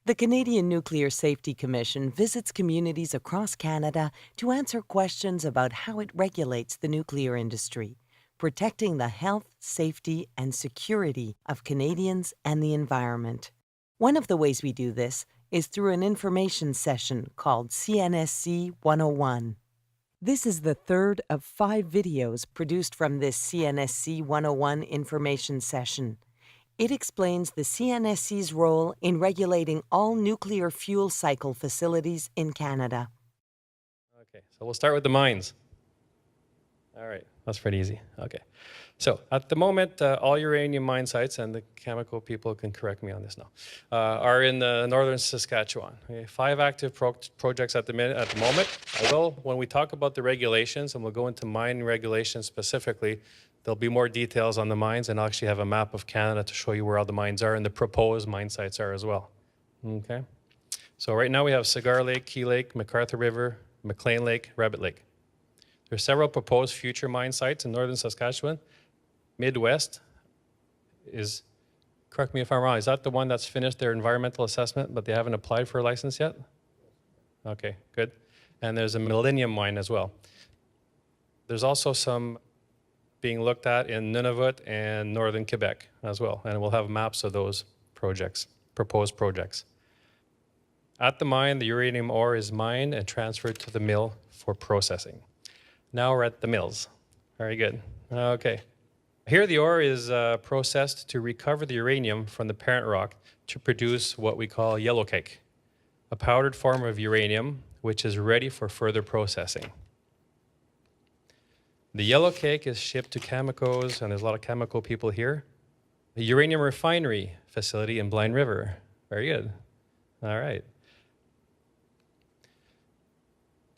The Canadian Nuclear Safety Commission visits communities across Canada to answer questions about how it regulates the nuclear industry, protecting the health, safety, and security of Canadians and the environment. One of the ways we do this is through an information session called CNSC 101. This is the third of 5 videos produced from this CNSC 101 information session. It explains the CNSC's role in regulating all nuclear fuel cycle facilities in Canada. Okay, so we'll start with the mines. All right, that's pretty easy. Okay, so at the moment, all uranium mine sites, and the chemical people can correct me on this now, are in northern Saskatchewan. Okay, 5 active projects at the moment. Although when we talk about the regulations, and we'll go into mine regulations specifically, there'll be more details on the mines, and I'll actually have a map of Canada to show you where all the mines are and the proposed mine sites are as well. Okay, so right now we have Cigar Lake, Key Lake, McArthur River, McLean Lake, Rabbit Lake. There are several proposed future mine sites in northern Saskatchewan. Midwest is, correct me if I'm wrong, is that the one that's finished their environmental assessment, but they haven't applied for a license yet? Okay, good. And there's a Millennium mine as well. There's also some being looked at in Nunavut and northern Quebec as well, and we'll have maps of those projects, proposed projects. At the mine, the uranium ore is mined and transferred to the mill for processing. Now we're at the mills. Very good. Okay. Here the ore is processed to recover the uranium from the parent rock to produce what we call yellow cake, a powdered form of uranium which is ready for further processing. The yellow cake is shipped to Cameco's, and there's a lot of chemical people here, the uranium refinery facility in Blind River. Very good. All right.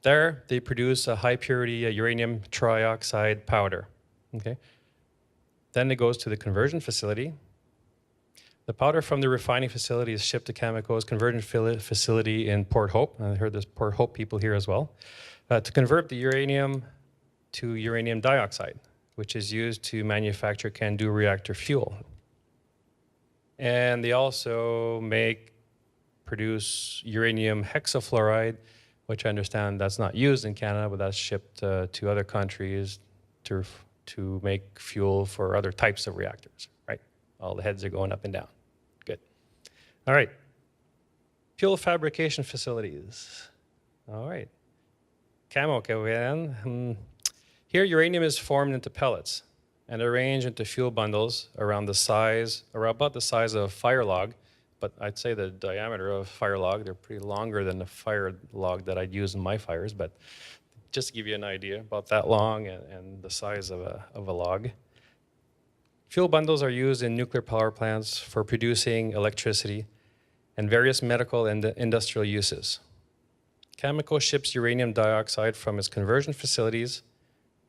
There, they produce a high purity uranium trioxide powder. Okay. Then it goes to the conversion facility. The powder from the refining facility is shipped to Cameco's conversion facility in Port Hope. I heard there's Port Hope people here as well. To convert the uranium to uranium dioxide, which is used to manufacture CANDU reactor fuel. And they also produce uranium hexafluoride, which I understand that's not used in Canada, but that's shipped to other countries to make fuel for other types of reactors, right? All the heads are going up and down. Good. All right. Fuel fabrication facilities. All right. Camo, here uranium is formed into pellets and arranged into fuel bundles around the size, or about the size of a fire log, but I'd say the diameter of a fire log, they're pretty longer than the fire log that I'd use in my fires, but just to give you an idea, about that long and the size of a log. Fuel bundles are used in nuclear power plants for producing electricity and various medical and industrial uses. Cameco ships uranium dioxide from its conversion facilities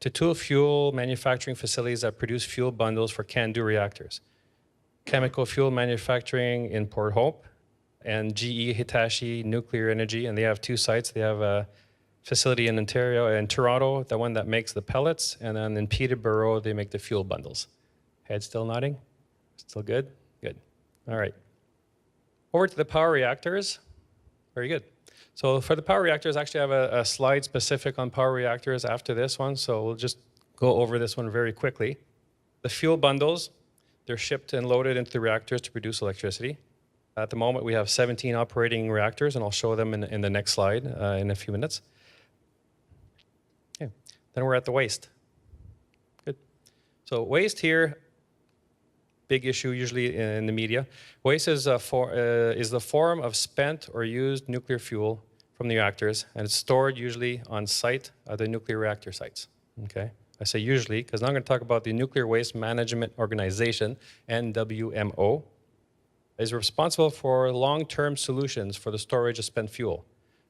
to two fuel manufacturing facilities that produce fuel bundles for CANDU reactors. Chemical Fuel Manufacturing in Port Hope and GE Hitachi Nuclear Energy, and they have 2 sites. They have a facility in Ontario and Toronto, the one that makes the pellets, and then in Peterborough, they make the fuel bundles. Head still nodding? Still good? Good. All right. Over to the power reactors. Very good. So for the power reactors, actually I have a slide specific on power reactors after this one, so we'll just go over this one very quickly. The fuel bundles, they're shipped and loaded into the reactors to produce electricity. At the moment, we have 17 operating reactors, and I'll show them in the next slide in a few minutes. Okay. Then we're at the waste. Good. So waste here, big issue usually in the media. Waste is the form of spent or used nuclear fuel from the reactors, and it's stored usually on site at the nuclear reactor sites. Okay. I say usually because now I'm going to talk about the Nuclear Waste Management Organization, NWMO, is responsible for long-term solutions for the storage of spent fuel.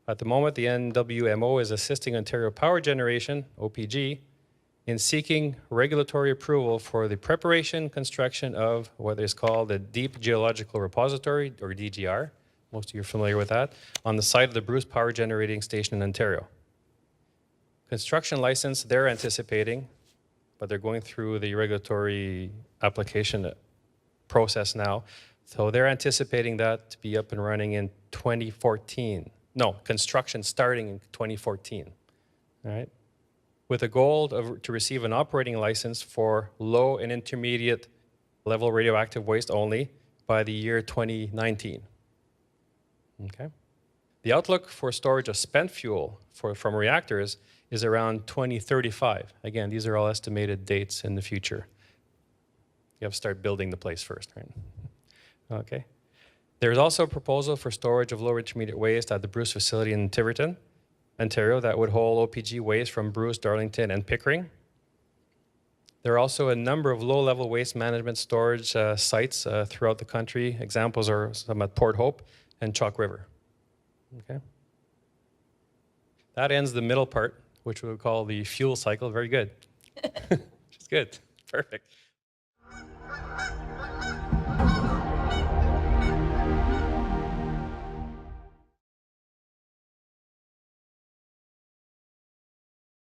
At the moment, the NWMO is assisting Ontario Power Generation, OPG, in seeking regulatory approval for the preparation, construction of what is called the Deep Geological Repository, or DGR. Most of you are familiar with that, on the site of the Bruce Power Generating Station in Ontario. Construction license, they're anticipating, but they're going through the regulatory application process now. So they're anticipating that to be up and running in 2014. No, construction starting in 2014. All right, with a goal to receive an operating license for low and intermediate level radioactive waste only by the year 2019. Okay. The outlook for storage of spent fuel from reactors is around 2035. Again, these are all estimated dates in the future. You have to start building the place first, right? Okay. There's also a proposal for storage of low intermediate waste at the Bruce facility in Tiverton, Ontario, that would hold OPG waste from Bruce, Darlington, and Pickering. There are also a number of low-level waste management storage sites throughout the country. Examples are some at Port Hope and Chalk River. Okay. That ends the middle part, which we would call the fuel cycle. Very good. Which is good. Perfect.